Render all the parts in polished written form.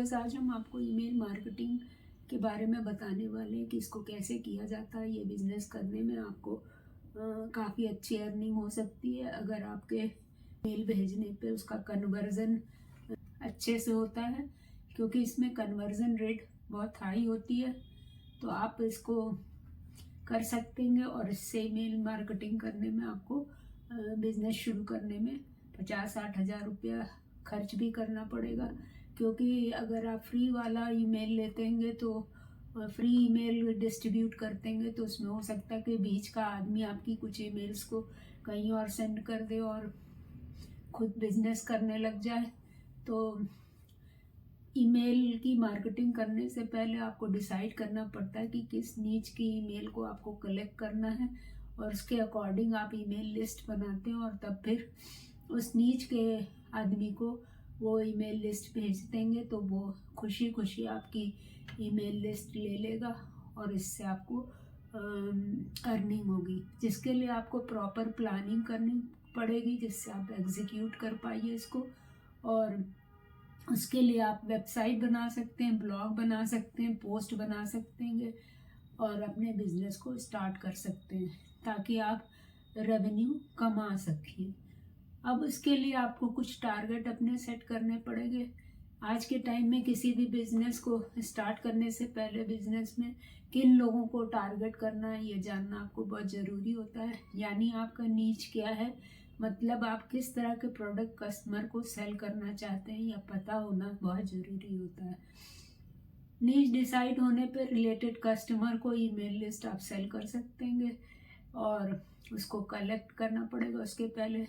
Viewers, आज हम आपको ईमेल मार्केटिंग के बारे में बताने वाले हैं कि इसको कैसे किया जाता है। ये बिज़नेस करने में आपको काफ़ी अच्छी अर्निंग हो सकती है अगर आपके मेल भेजने पे उसका कन्वर्ज़न अच्छे से होता है, क्योंकि इसमें कन्वर्ज़न रेट बहुत हाई होती है। तो आप इसको कर सकते हैं और इससे ईमेल मार्केटिंग करने में आपको बिज़नेस शुरू करने में 50-60 हज़ार रुपया खर्च भी करना पड़ेगा, क्योंकि अगर आप फ्री वाला ईमेल लेते हैं तो फ्री ईमेल डिस्ट्रीब्यूट करते हैं तो उसमें हो सकता है कि बीच का आदमी आपकी कुछ ईमेल्स को कहीं और सेंड कर दे और खुद बिजनेस करने लग जाए। तो ईमेल की मार्केटिंग करने से पहले आपको डिसाइड करना पड़ता है कि किस नीच की ईमेल को आपको कलेक्ट करना है, और उसके अकॉर्डिंग आप ईमेल लिस्ट बनाते हैं और तब फिर उस नीच के आदमी को वो ईमेल लिस्ट भेज देंगे तो वो खुशी खुशी आपकी ईमेल लिस्ट ले लेगा और इससे आपको अर्निंग होगी, जिसके लिए आपको प्रॉपर प्लानिंग करनी पड़ेगी जिससे आप एग्जीक्यूट कर पाइए इसको। और उसके लिए आप वेबसाइट बना सकते हैं, ब्लॉग बना सकते हैं, पोस्ट बना सकते हैं और अपने बिजनेस को स्टार्ट कर सकते हैं ताकि आप रेवेन्यू कमा सकें। अब इसके लिए आपको कुछ टारगेट अपने सेट करने पड़ेंगे। आज के टाइम में किसी भी बिजनेस को स्टार्ट करने से पहले बिजनेस में किन लोगों को टारगेट करना है ये जानना आपको बहुत ज़रूरी होता है। यानी आपका नीच क्या है, मतलब आप किस तरह के प्रोडक्ट कस्टमर को सेल करना चाहते हैं, यह पता होना बहुत ज़रूरी होता है। नीच डिसाइड होने पर रिलेटेड कस्टमर को ईमेल लिस्ट आप सेल कर सकते हैं और उसको कलेक्ट करना पड़ेगा। उसके पहले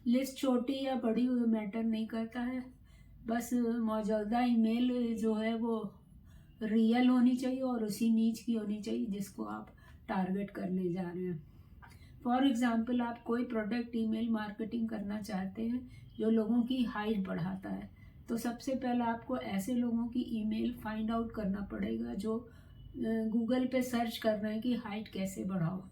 लिस्ट छोटी या बड़ी हुई मैटर नहीं करता है, बस मौजूदा ईमेल जो है वो रियल होनी चाहिए और उसी नीच की होनी चाहिए जिसको आप टारगेट करने जा रहे हैं। फॉर एग्जाम्पल, आप कोई प्रोडक्ट ईमेल मार्केटिंग करना चाहते हैं जो लोगों की हाइट बढ़ाता है, तो सबसे पहले आपको ऐसे लोगों की ईमेल फाइंड आउट करना पड़ेगा जो गूगल पे सर्च कर रहे हैं कि हाइट कैसे बढ़ाओ,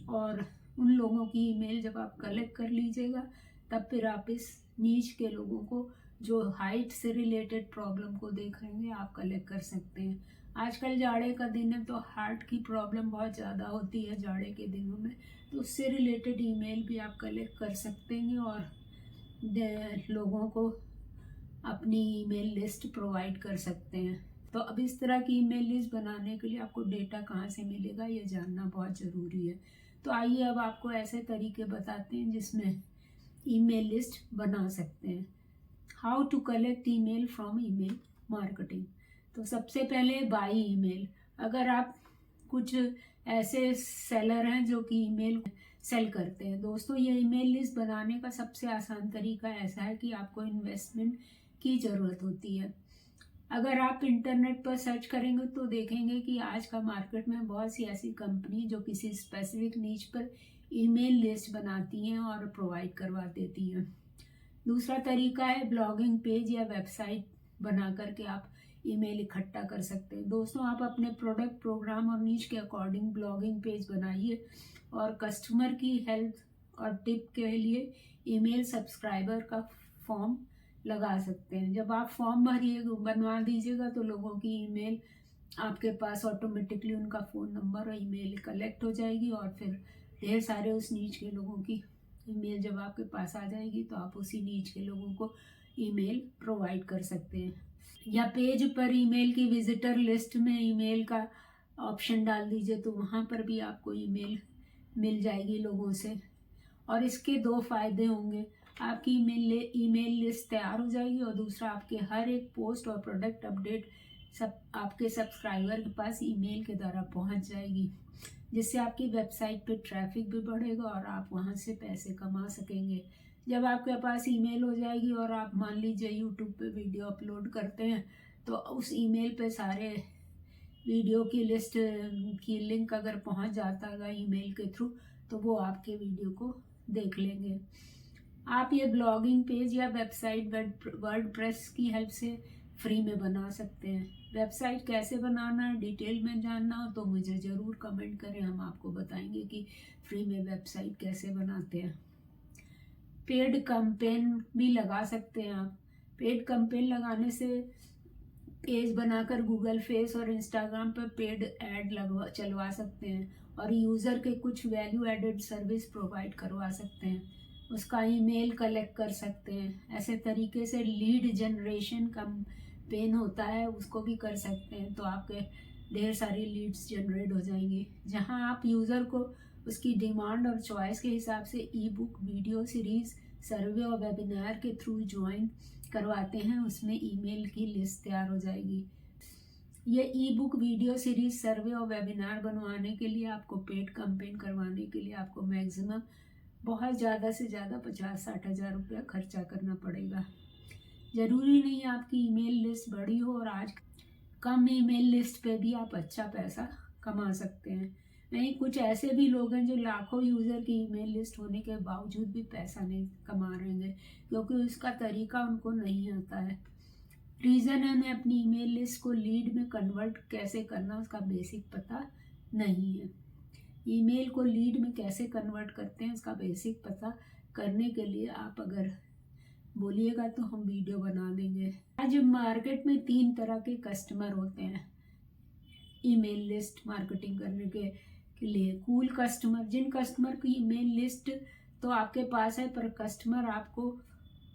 और उन लोगों की ईमेल जब आप कलेक्ट कर लीजिएगा तब फिर आप इस नीच के लोगों को जो हाइट से रिलेटेड प्रॉब्लम को देख रहे हैं आप कलेक्ट कर सकते हैं। आजकल जाड़े का दिन है तो हार्ट की प्रॉब्लम बहुत ज़्यादा होती है जाड़े के दिनों में, तो उससे रिलेटेड ईमेल भी आप कलेक्ट कर सकते हैं और लोगों को अपनी ईमेल लिस्ट प्रोवाइड कर सकते हैं। तो अब इस तरह की ईमेल लिस्ट बनाने के लिए आपको डेटा कहाँ से मिलेगा ये जानना बहुत ज़रूरी है। तो आइए अब आपको ऐसे तरीके बताते हैं जिसमें ईमेल लिस्ट बना सकते हैं। How to collect email from email marketing. तो सबसे पहले बाई ईमेल। अगर आप कुछ ऐसे सेलर हैं जो कि ईमेल सेल करते हैं, दोस्तों ये ईमेल लिस्ट बनाने का सबसे आसान तरीका ऐसा है कि आपको इन्वेस्टमेंट की ज़रूरत होती है। अगर आप इंटरनेट पर सर्च करेंगे तो देखेंगे कि आज का मार्केट में बहुत सी ऐसी कंपनी जो किसी स्पेसिफिक नीच पर ईमेल लिस्ट बनाती हैं और प्रोवाइड करवा देती हैं। दूसरा तरीका है ब्लॉगिंग पेज या वेबसाइट बना करके आप ईमेल इकट्ठा कर सकते हैं। दोस्तों आप अपने प्रोडक्ट, प्रोग्राम और नीच के अकॉर्डिंग ब्लॉगिंग पेज बनाइए और कस्टमर की हेल्प और टिप के लिए ईमेल सब्सक्राइबर का फॉर्म लगा सकते हैं। जब आप फॉर्म बनवा दीजिएगा तो लोगों की ईमेल आपके पास ऑटोमेटिकली उनका फ़ोन नंबर और ईमेल कलेक्ट हो जाएगी और फिर ढेर सारे उस नीच के लोगों की ईमेल जब आपके पास आ जाएगी तो आप उसी नीच के लोगों को ईमेल प्रोवाइड कर सकते हैं। या पेज पर ईमेल की विजिटर लिस्ट में ईमेल का ऑप्शन डाल दीजिए तो वहाँ पर भी आपको ईमेल मिल जाएगी लोगों से। और इसके दो फायदे होंगे, आपकी ईमेल लिस्ट तैयार हो जाएगी और दूसरा आपके हर एक पोस्ट और प्रोडक्ट अपडेट सब आपके सब्सक्राइबर के पास ईमेल के द्वारा पहुंच जाएगी, जिससे आपकी वेबसाइट पे ट्रैफिक भी बढ़ेगा और आप वहां से पैसे कमा सकेंगे। जब आपके पास ईमेल हो जाएगी और आप मान लीजिए यूट्यूब पे वीडियो अपलोड करते हैं तो उस ईमेल पे सारे वीडियो की लिस्ट की लिंक अगर पहुंच जाता है ईमेल के थ्रू तो वो आपके वीडियो को देख लेंगे। आप ये ब्लॉगिंग पेज या वेबसाइट वर्डप्रेस की हेल्प से फ्री में बना सकते हैं। वेबसाइट कैसे बनाना है डिटेल में जानना हो तो मुझे ज़रूर कमेंट करें, हम आपको बताएंगे कि फ्री में वेबसाइट कैसे बनाते हैं। पेड कैंपेन भी लगा सकते हैं आप। पेड कैंपेन लगाने से पेज बनाकर गूगल फेस और इंस्टाग्राम पर पेड ऐड चलवा सकते हैं और यूज़र के कुछ वैल्यू एडेड सर्विस प्रोवाइड करवा सकते हैं, उसका ईमेल कलेक्ट कर सकते हैं। ऐसे तरीके से लीड जनरेशन कैंपेन होता है, उसको भी कर सकते हैं, तो आपके ढेर सारी लीड्स जनरेट हो जाएंगी, जहां आप यूज़र को उसकी डिमांड और चॉइस के हिसाब से ई बुक, वीडियो सीरीज, सर्वे और वेबिनार के थ्रू ज्वाइन करवाते हैं। उसमें ईमेल की लिस्ट तैयार हो जाएगी। ये ई बुक, वीडियो सीरीज, सर्वे और वेबिनार बनवाने के लिए आपको पेड कैंपेन करवाने के लिए आपको मैक्सिमम बहुत ज़्यादा से ज़्यादा 50-60 हज़ार रुपया खर्चा करना पड़ेगा। ज़रूरी नहीं आपकी ईमेल लिस्ट बड़ी हो, और आज कम ईमेल लिस्ट पे भी आप अच्छा पैसा कमा सकते हैं। नहीं, कुछ ऐसे भी लोग हैं जो लाखों यूज़र की ईमेल लिस्ट होने के बावजूद भी पैसा नहीं कमा रहे हैं, क्योंकि उसका तरीका उनको नहीं आता है। रीज़न है उन्हें अपनी ईमेल लिस्ट को लीड में कन्वर्ट कैसे करना उसका बेसिक पता नहीं है। ईमेल को लीड में कैसे कन्वर्ट करते हैं उसका बेसिक पता करने के लिए आप अगर बोलिएगा तो हम वीडियो बना देंगे। आज मार्केट में 3 तरह के कस्टमर होते हैं ईमेल लिस्ट मार्केटिंग करने के लिए। कूल कस्टमर, जिन कस्टमर की ईमेल लिस्ट तो आपके पास है पर कस्टमर आपको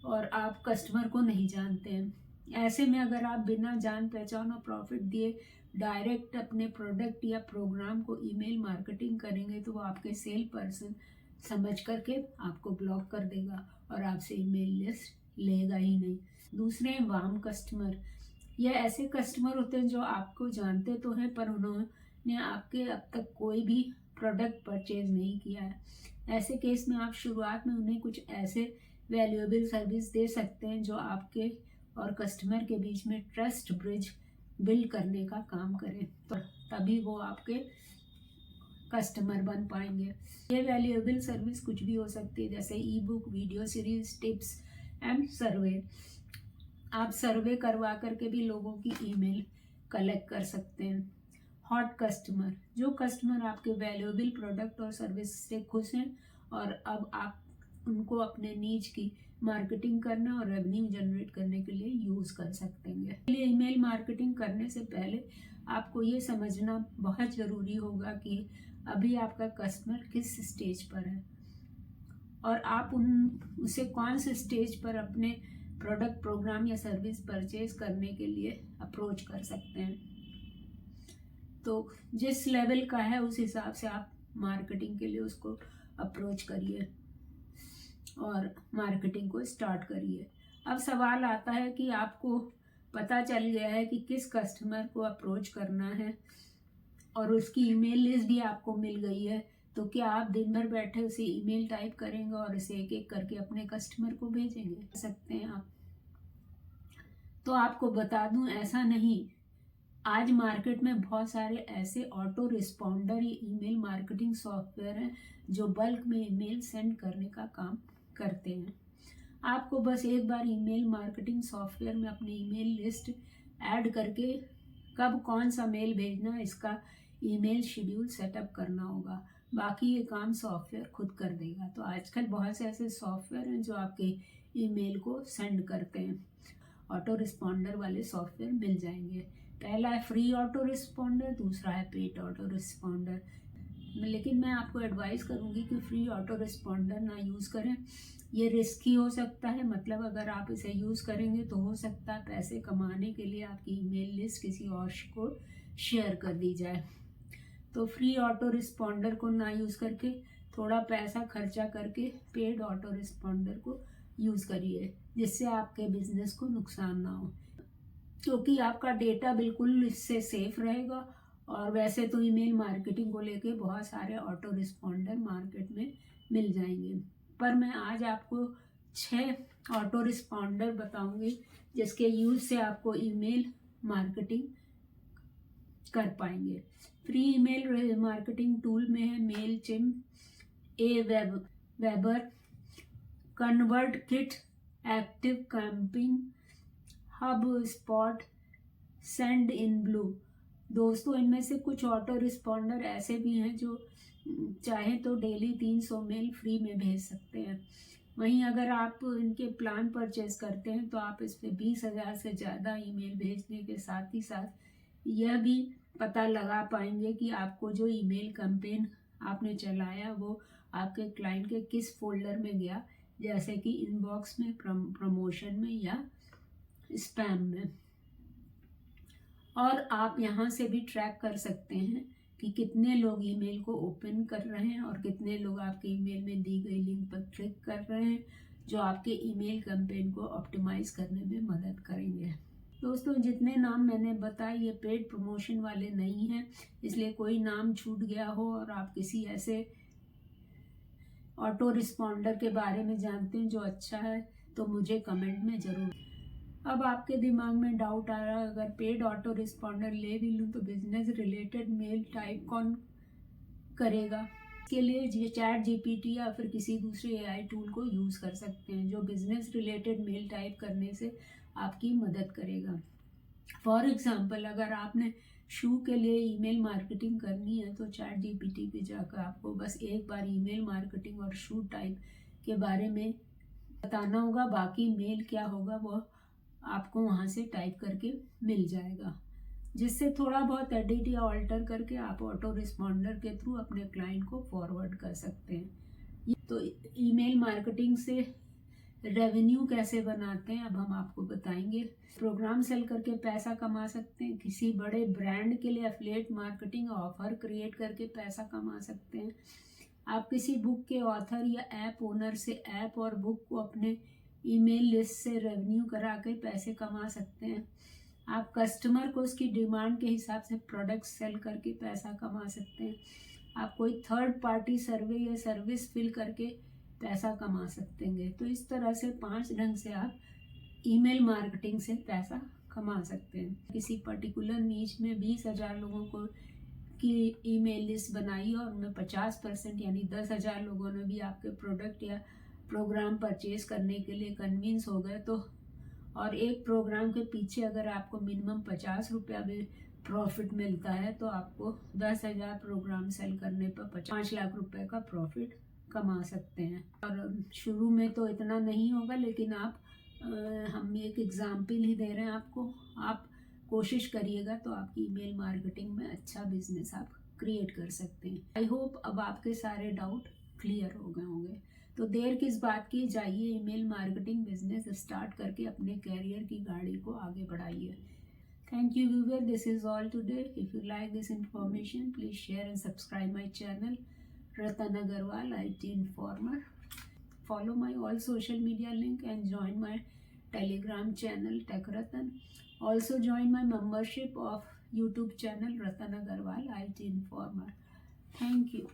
और आप कस्टमर को नहीं जानते हैं। ऐसे में अगर आप बिना जान पहचान और प्रॉफिट दिए डायरेक्ट अपने प्रोडक्ट या प्रोग्राम को ईमेल मार्केटिंग करेंगे तो वो आपके सेल पर्सन समझ करके आपको ब्लॉक कर देगा और आपसे ईमेल लिस्ट लेगा ही नहीं। दूसरे हैं वार्म कस्टमर। यह ऐसे कस्टमर होते हैं जो आपको जानते तो हैं पर उन्होंने आपके अब तक कोई भी प्रोडक्ट परचेज नहीं किया है। ऐसे केस में आप शुरुआत में उन्हें कुछ ऐसे वैल्यूएबल सर्विस दे सकते हैं जो आपके और कस्टमर के बीच में ट्रस्ट ब्रिज बिल्ड करने का काम करें, तो तभी वो आपके कस्टमर बन पाएंगे। ये वैल्यूएबल सर्विस कुछ भी हो सकती है, जैसे ई book, video series, tips and सर्वे। आप सर्वे करवा करके भी लोगों की ईमेल कलेक्ट कर सकते हैं। हॉट कस्टमर, जो कस्टमर आपके वैल्यूएबल प्रोडक्ट और सर्विस से खुश हैं और अब आप उनको अपने नीच की मार्केटिंग करने और रेवेन्यू जनरेट करने के लिए यूज़ कर सकते हैं। ईमेल मार्केटिंग करने से पहले आपको ये समझना बहुत ज़रूरी होगा कि अभी आपका कस्टमर किस स्टेज पर है और आप उसे कौन से स्टेज पर अपने प्रोडक्ट, प्रोग्राम या सर्विस परचेज करने के लिए अप्रोच कर सकते हैं। तो जिस लेवल का है उस हिसाब से आप मार्केटिंग के लिए उसको अप्रोच करिए और मार्केटिंग को स्टार्ट करिए। अब सवाल आता है कि आपको पता चल गया है कि किस कस्टमर को अप्रोच करना है और उसकी ईमेल लिस्ट भी आपको मिल गई है, तो क्या आप दिन भर बैठे उसे ईमेल टाइप करेंगे और इसे एक एक करके अपने कस्टमर को भेजेंगे? कर सकते हैं आप। तो आपको बता दूं, ऐसा नहीं। आज मार्केट में बहुत सारे ऐसे ऑटो रिस्पॉन्डर या ईमेल मार्केटिंग सॉफ्टवेयर हैं जो बल्क में ईमेल सेंड करने का काम करते हैं। आपको बस एक बार ईमेल मार्केटिंग सॉफ्टवेयर में अपनी ईमेल लिस्ट ऐड करके कब कौन सा मेल भेजना इसका ईमेल शेड्यूल सेटअप करना होगा, बाकी ये काम सॉफ्टवेयर खुद कर देगा। तो आजकल बहुत से ऐसे सॉफ्टवेयर हैं जो आपके ईमेल को सेंड करते हैं। ऑटो रिस्पॉन्डर वाले सॉफ्टवेयर मिल जाएंगे। पहला है फ्री ऑटो रिस्पॉन्डर, दूसरा है पेड ऑटो रिस्पॉन्डर। लेकिन मैं आपको एडवाइस करूंगी कि फ्री ऑटो रिस्पॉन्डर ना यूज़ करें, ये रिस्की हो सकता है। मतलब अगर आप इसे यूज़ करेंगे तो हो सकता है पैसे कमाने के लिए आपकी ईमेल लिस्ट किसी और को शेयर कर दी जाए। तो फ्री ऑटो रिस्पॉन्डर को ना यूज़ करके थोड़ा पैसा खर्चा करके पेड ऑटो रिस्पॉन्डर को यूज़ करिए, जिससे आपके बिजनेस को नुकसान ना हो, क्योंकि आपका डेटा बिल्कुल इससे सेफ रहेगा। और वैसे तो ईमेल मार्केटिंग को लेके बहुत सारे ऑटो रिस्पॉन्डर मार्केट में मिल जाएंगे, पर मैं आज आपको 6 ऑटो रिस्पॉन्डर बताऊंगी जिसके यूज से आपको ईमेल मार्केटिंग कर पाएंगे। फ्री ईमेल मार्केटिंग टूल में है Mailchimp, Weber, ConvertKit, ActiveCampaign, HubSpot, Sendinblue. दोस्तों, इनमें से कुछ ऑटो रिस्पॉन्डर ऐसे भी हैं जो चाहे तो डेली 300 मेल फ्री में भेज सकते हैं। वहीं अगर आप इनके प्लान परचेज करते हैं तो आप इस पे 20,000 से ज़्यादा ईमेल भेजने के साथ ही साथ यह भी पता लगा पाएंगे कि आपको जो ईमेल कैंपेन आपने चलाया वो आपके क्लाइंट के किस फोल्डर में गया, जैसे कि इनबॉक्स में, प्रमोशन में या स्पैम में। और आप यहाँ से भी ट्रैक कर सकते हैं कि कितने लोग ईमेल को ओपन कर रहे हैं और कितने लोग आपके ईमेल में दी गई लिंक पर क्लिक कर रहे हैं, जो आपके ईमेल कैंपेन को ऑप्टिमाइज करने में मदद करेंगे। दोस्तों, जितने नाम मैंने बताए ये पेड प्रमोशन वाले नहीं हैं, इसलिए कोई नाम छूट गया हो और आप किसी ऐसे ऑटो रिस्पॉन्डर के बारे में जानते हैं जो अच्छा है तो मुझे कमेंट में ज़रूर। अब आपके दिमाग में डाउट आ रहा है, अगर पेड ऑटो रिस्पॉन्डर ले भी लूँ तो बिजनेस रिलेटेड मेल टाइप कौन करेगा? इसके लिए ChatGPT या फिर किसी दूसरे AI टूल को यूज़ कर सकते हैं जो बिजनेस रिलेटेड मेल टाइप करने से आपकी मदद करेगा। फॉर एग्जाम्पल, अगर आपने शू के लिए ईमेल मार्केटिंग करनी है तो ChatGPT पे जाकर आपको बस एक बार ईमेल मार्केटिंग और शू टाइप के बारे में बताना होगा, बाकी मेल क्या होगा वो आपको वहाँ से टाइप करके मिल जाएगा, जिससे थोड़ा बहुत एडिट या ऑल्टर करके आप ऑटो रिस्पॉन्डर के थ्रू अपने क्लाइंट को फॉरवर्ड कर सकते हैं। तो ईमेल मार्केटिंग से रेवेन्यू कैसे बनाते हैं अब हम आपको बताएंगे। प्रोग्राम सेल करके पैसा कमा सकते हैं, किसी बड़े ब्रांड के लिए एफिलिएट मार्केटिंग ऑफर क्रिएट करके पैसा कमा सकते हैं, आप किसी बुक के ऑथर या ऐप ओनर से ऐप और बुक को अपने ईमेल लिस्ट से रेवेन्यू करा के पैसे कमा सकते हैं, आप कस्टमर को उसकी डिमांड के हिसाब से प्रोडक्ट सेल करके पैसा कमा सकते हैं, आप कोई थर्ड पार्टी सर्वे या सर्विस फिल करके पैसा कमा सकते हैं। तो इस तरह से 5 ढंग से आप ईमेल मार्केटिंग से पैसा कमा सकते हैं। किसी पर्टिकुलर नीच में 20,000 लोगों को की ईमेल लिस्ट बनाई और उनमें 50% यानी 10,000 लोगों ने भी आपके प्रोडक्ट या प्रोग्राम परचेज करने के लिए कन्विंस हो गए, तो और एक प्रोग्राम के पीछे अगर आपको मिनिमम 50 रुपया भी प्रॉफिट मिलता है तो आपको 10,000 प्रोग्राम सेल करने पर 5 लाख रुपए का प्रॉफिट कमा सकते हैं। और शुरू में तो इतना नहीं होगा, लेकिन आप हम एक एग्जाम्पल ही दे रहे हैं आपको, आप कोशिश करिएगा तो आपकी ईमेल मार्केटिंग में अच्छा बिजनेस आप क्रिएट कर सकते हैं। आई होप अब आपके सारे डाउट क्लियर हो गए होंगे। तो देर किस बात की, जाइए ईमेल मार्केटिंग बिजनेस स्टार्ट करके अपने कैरियर की गाड़ी को आगे बढ़ाइए। Thank you viewer, this is all today. If you like this information, please share and subscribe my channel Ratan Agarwal IT Informer. Follow my all social media link and join my Telegram channel Tech Ratan. Also join my membership of YouTube channel Ratan Agarwal IT Informer. Thank you.